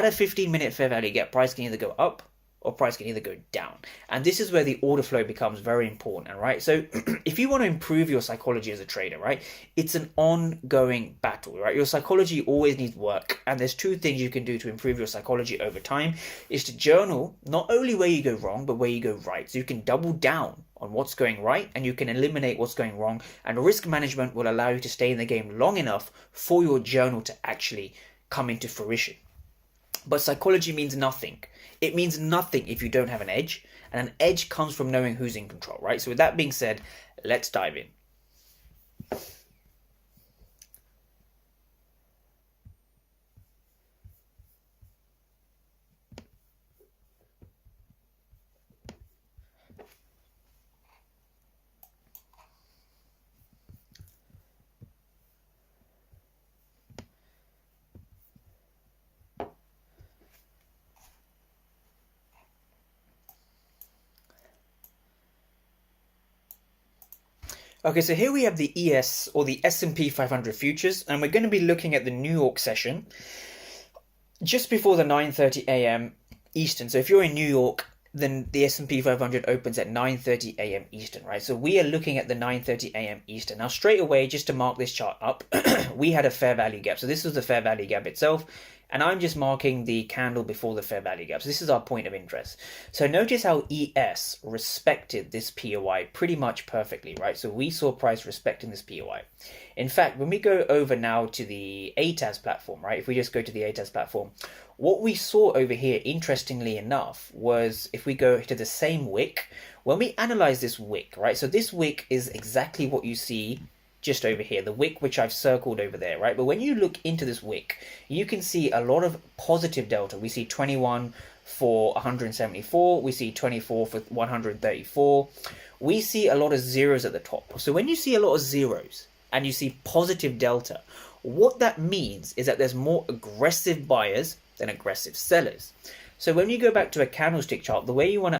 at a 15-minute fair value gap, price can either go up or price can either go down. And this is where the order flow becomes very important, right? So if you want to improve your psychology as a trader, right, it's an ongoing battle, right? Your psychology always needs work. And there's two things you can do to improve your psychology over time is to journal not only where you go wrong, but where you go right. So you can double down on what's going right and you can eliminate what's going wrong. And risk management will allow you to stay in the game long enough for your journal to actually come into fruition. But psychology means nothing. It means nothing if you don't have an edge, and an edge comes from knowing who's in control, right? So with that being said, let's dive in. Okay, so here we have the ES or the S&P 500 futures, and we're going to be looking at the New York session just before the 9:30 a.m. Eastern. So if you're in New York, then the S&P 500 opens at 9:30 a.m. Eastern, right? So we are looking at the 9:30 a.m. Eastern. Now, straight away, just to mark this chart up, we had a fair value gap. So this was the fair value gap itself. And I'm just marking the candle before the fair value gap. So this is our point of interest. So notice how ES respected this POI pretty much perfectly, right? So we saw price respecting this POI. In fact, when we go over now to the ATAS platform, right? If we just go to the ATAS platform, what we saw over here, interestingly enough, was if we go to the same wick, when we analyze this wick, right? So this wick is exactly what you see just over here, the wick which I've circled over there, right? But when you look into this wick, you can see a lot of positive delta. We see 21 for 174. We see 24 for 134. We see a lot of zeros at the top. So when you see a lot of zeros and you see positive delta, what that means is that there's more aggressive buyers than aggressive sellers. So when you go back to a candlestick chart, the way you want